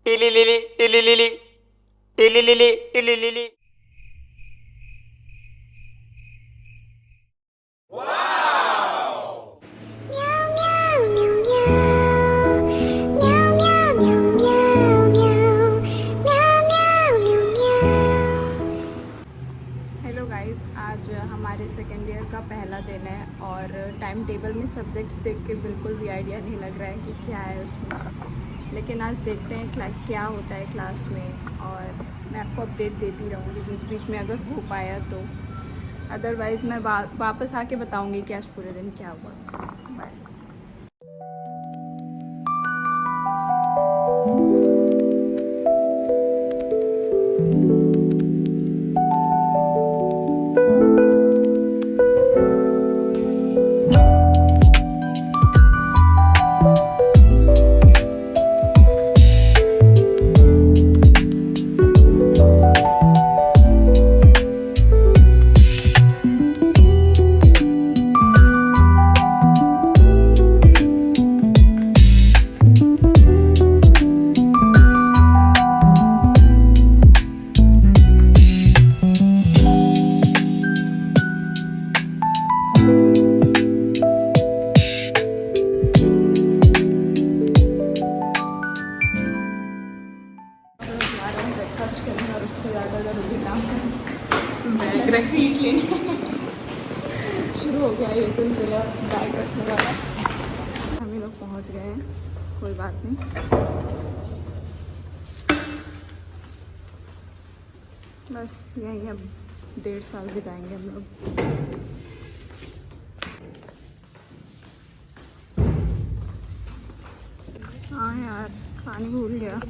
टिलिलिली टिलिलिली टिलिलिली टिलिलिली। Hello guys, आज हमारे second year का पहला दिन है और टाइम टेबल में सब्जेक्ट्स देख के बिल्कुल भी आइडिया नहीं लग रहा है कि क्या है उसमें। लेकिन आज देखते हैं क्या होता है क्लास में और मैं आपको अपडेट देती रहूँगी बीच बीच में अगर हो पाया तो। अदरवाइज़ मैं वापस आके बताऊँगी कि आज पूरे दिन क्या हुआ। बाय। ब्रेकफास्ट करने और उससे ज़्यादा ज़रूरी काम करना, बैग सीट लेने शुरू हो गया ये सिलसिला बैग रखने वाला। हम ही लोग पहुँच गए हैं, कोई बात नहीं। बस यहीं अब 1.5 साल बिताएंगे हम लोग। हाँ यार, पानी भूल गया।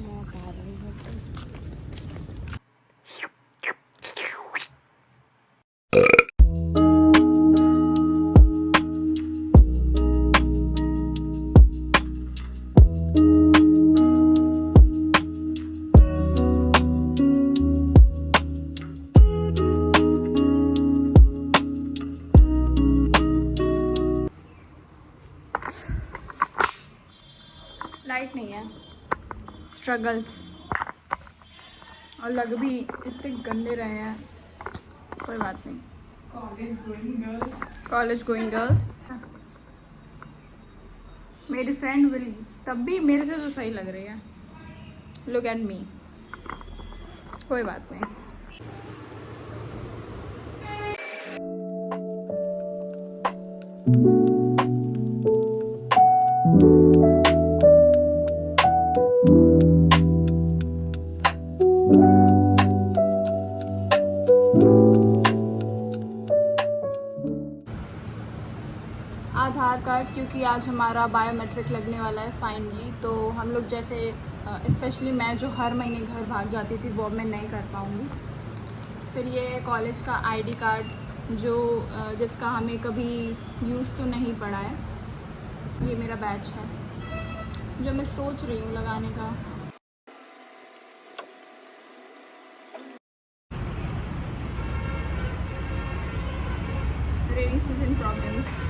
लाइट नहीं है, स्ट्रगल्स, और लग भी इतने गंदे रहे हैं। कोई बात नहीं। College going girls. मेरी फ्रेंड विल तब भी मेरे से तो सही लग रही है। Look at me. कोई बात नहीं। आधार कार्ड, क्योंकि आज हमारा बायोमेट्रिक लगने वाला है फाइनली, तो हम लोग जैसे स्पेशली मैं जो हर महीने घर भाग जाती थी वो अब मैं नहीं कर पाऊँगी। फिर ये कॉलेज का आईडी कार्ड जो जिसका हमें कभी यूज़ तो नहीं पड़ा है, ये मेरा बैच है जो मैं सोच रही हूँ लगाने का। Rainy season problems,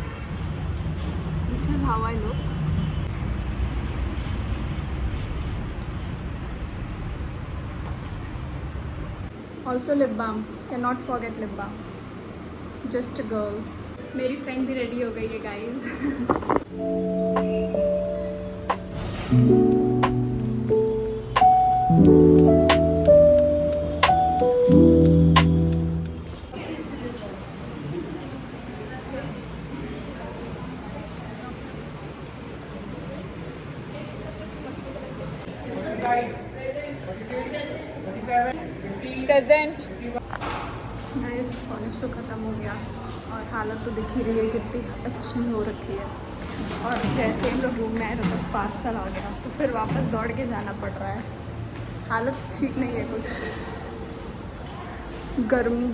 this is how I look. Also lip balm, cannot forget lip balm. Just a girl. मेरी फ्रेंड भी रेडी हो गई है गाइस। प्रेजेंट। गाइस, कॉलेज तो ख़त्म हो गया और हालत तो दिख ही रही है कितनी अच्छी हो रखी है। और जैसे हम लोग रूम में आए तो पार्सल आ गया, तो फिर वापस दौड़ के जाना पड़ रहा है। हालत ठीक नहीं है कुछ। गर्मी।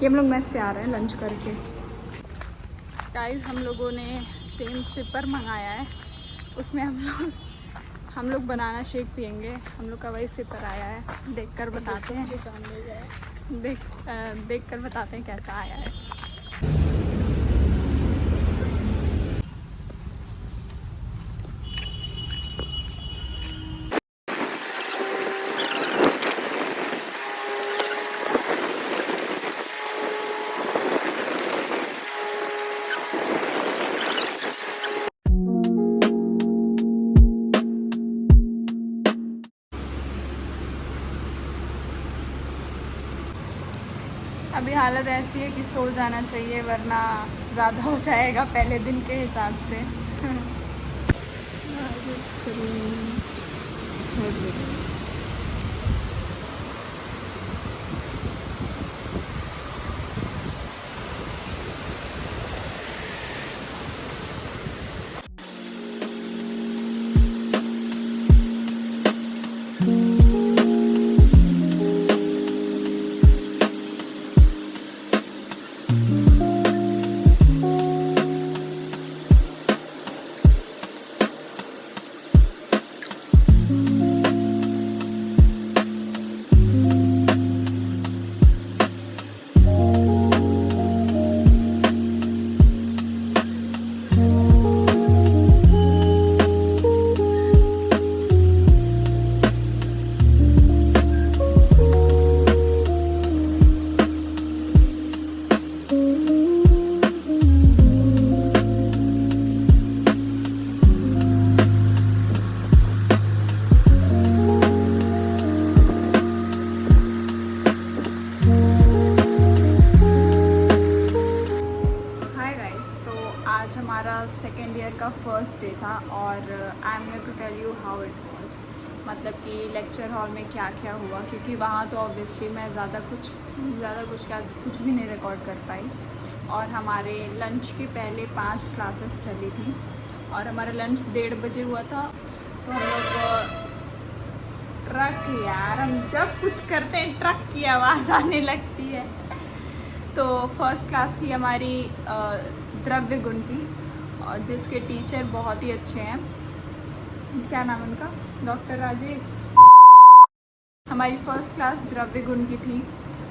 ये हम लोग मेस से आ रहे हैं लंच करके। गाइस, हम लोगों ने सेम सिपर मंगाया है, उसमें हम लोग बनाना शेक पियेंगे। हम लोग का वही सिपर आया है, देखकर बताते हैं। देखकर बताते हैं कैसा आया है। अभी हालत ऐसी है कि सो जाना चाहिए वरना ज़्यादा हो जाएगा पहले दिन के हिसाब से। सेकेंड ईयर का फर्स्ट डे था और I am here to tell you how it was, मतलब कि लेक्चर हॉल में क्या क्या हुआ, क्योंकि वहाँ तो ऑब्वियसली मैं ज़्यादा कुछ भी नहीं रिकॉर्ड कर पाई। और हमारे लंच के पहले 5 क्लासेस चली थी और हमारा लंच 1:30 बजे हुआ था। तो हम लोग ट्रक, यार हम जब कुछ करते हैं ट्रक की आवाज़ आने लगती है। तो फर्स्ट क्लास थी हमारी द्रव्य गुण की, और जिसके टीचर बहुत ही अच्छे हैं। क्या नाम उनका? डॉक्टर राजेश। हमारी फर्स्ट क्लास द्रव्य गुण की थी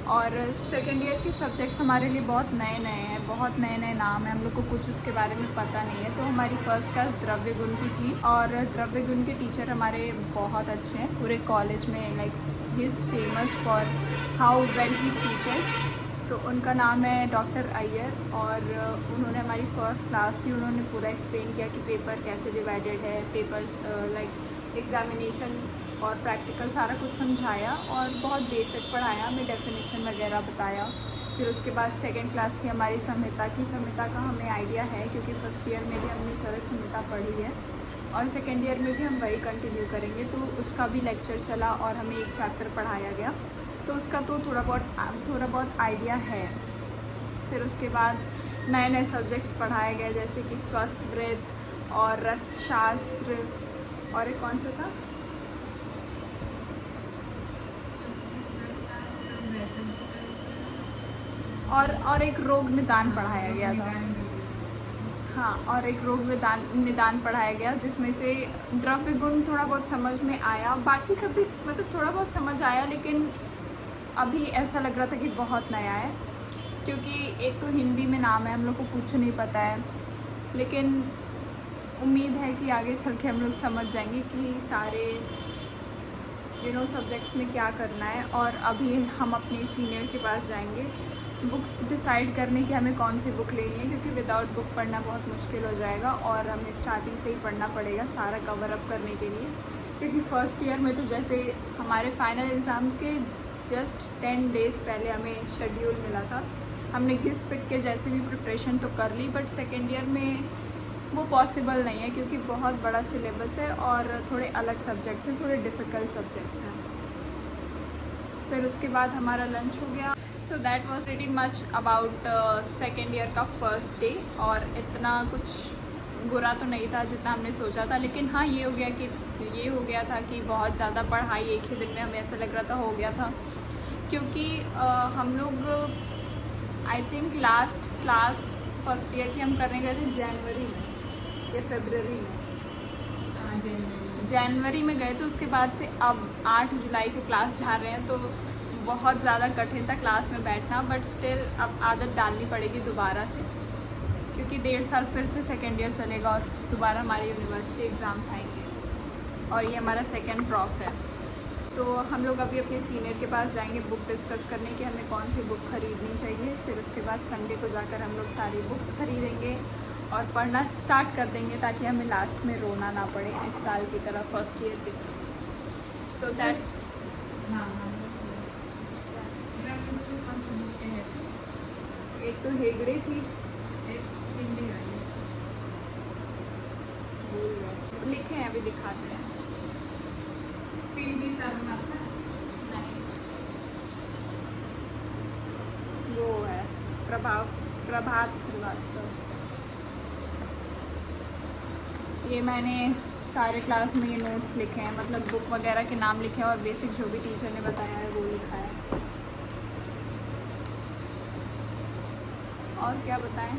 और सेकेंड ईयर के सब्जेक्ट्स हमारे लिए बहुत नए नए हैं, बहुत नए नए नाम हैं, हम लोग को कुछ उसके बारे में पता नहीं है। तो हमारी फर्स्ट क्लास द्रव्य गुण की थी और द्रव्य गुण के टीचर हमारे बहुत अच्छे हैं पूरे कॉलेज में। Like he is famous for how well he teachers. तो उनका नाम है डॉक्टर अय्यर और उन्होंने हमारी फर्स्ट क्लास थी, उन्होंने पूरा एक्सप्लेन किया कि पेपर कैसे डिवाइडेड है, पेपर लाइक एग्जामिनेशन और प्रैक्टिकल सारा कुछ समझाया और बहुत बेसिक पढ़ाया, हमें डेफिनेशन वगैरह बताया। फिर उसके बाद सेकंड क्लास थी हमारी संहिता की। संहिता का हमें आइडिया है क्योंकि फर्स्ट ईयर में भी हमने चरक संहिता पढ़ी है और सेकेंड ईयर में भी हम वही कंटिन्यू करेंगे। तो उसका भी लेक्चर चला और हमें एक चैप्टर पढ़ाया गया, तो उसका तो थोड़ा बहुत आइडिया है। फिर उसके बाद नए नए सब्जेक्ट्स पढ़ाए गए जैसे कि स्वास्थ्य वृत्त और रसशास्त्र और एक कौन सा था, और एक रोग निदान पढ़ाया गया था। हाँ, और एक रोग निदान पढ़ाया गया जिसमें से द्रव्य गुण थोड़ा बहुत समझ में आया, बाकी सभी मतलब थोड़ा बहुत समझ आया, लेकिन अभी ऐसा लग रहा था कि बहुत नया है क्योंकि एक तो हिंदी में नाम है, हम लोग को कुछ नहीं पता है। लेकिन उम्मीद है कि आगे चल के हम लोग समझ जाएंगे कि सारे सब्जेक्ट्स में क्या करना है। और अभी हम अपने सीनियर के पास जाएंगे बुक्स डिसाइड करने की हमें कौन सी बुक लेनी है, क्योंकि विदाउट बुक पढ़ना बहुत मुश्किल हो जाएगा और हमें स्टार्टिंग से ही पढ़ना पड़ेगा सारा कवर अप करने के लिए। क्योंकि फ़र्स्ट ईयर में तो जैसे हमारे फाइनल एग्ज़ाम्स के जस्ट 10 डेज़ पहले हमें शेड्यूल मिला था, हमने घिस पिट के जैसे भी प्रिपरेशन तो कर ली, बट सेकेंड ईयर में वो पॉसिबल नहीं है क्योंकि बहुत बड़ा सिलेबस है और थोड़े अलग सब्जेक्ट्स हैं, थोड़े डिफ़िकल्ट सब्जेक्ट्स हैं। फिर उसके बाद हमारा लंच हो गया। So that was very much about second year का फर्स्ट डे। और इतना कुछ बुरा तो नहीं था जितना हमने सोचा था, लेकिन हाँ ये हो गया था कि बहुत ज़्यादा पढ़ाई एक ही दिन में हमें ऐसा लग रहा था हो गया था, क्योंकि हम लोग I think last class first year की हम करने गए थे जनवरी में या फरवरी में, जनवरी में गए। तो उसके बाद से अब 8 जुलाई को क्लास जा रहे हैं, तो बहुत ज़्यादा कठिन था क्लास में बैठना, बट स्टिल अब आदत डालनी पड़ेगी दोबारा से, क्योंकि 1.5 साल फिर से सेकेंड ईयर चलेगा और दोबारा हमारे यूनिवर्सिटी एग्ज़ाम्स आएंगे और ये हमारा सेकेंड प्रॉफ है। तो हम लोग अभी अपने सीनियर के पास जाएंगे बुक डिस्कस करने की हमें कौन सी बुक खरीदनी चाहिए। फिर उसके बाद संडे को जाकर हम लोग सारी बुक्स खरीदेंगे और पढ़ना स्टार्ट कर देंगे ताकि हमें लास्ट में रोना ना पड़े इस साल की तरह, फर्स्ट ईयर की तरह। सो दैट एक तो हेगड़े थी, लिखे हैं अभी दिखाते हैं। पीडी शर्मा था। नहीं, वो है प्रभात श्रीवास्तव। ये मैंने सारे क्लास में ये नोट्स लिखे हैं, मतलब बुक वगैरह के नाम लिखे हैं और बेसिक जो भी टीचर ने बताया है वो लिखा है। और क्या बताएं।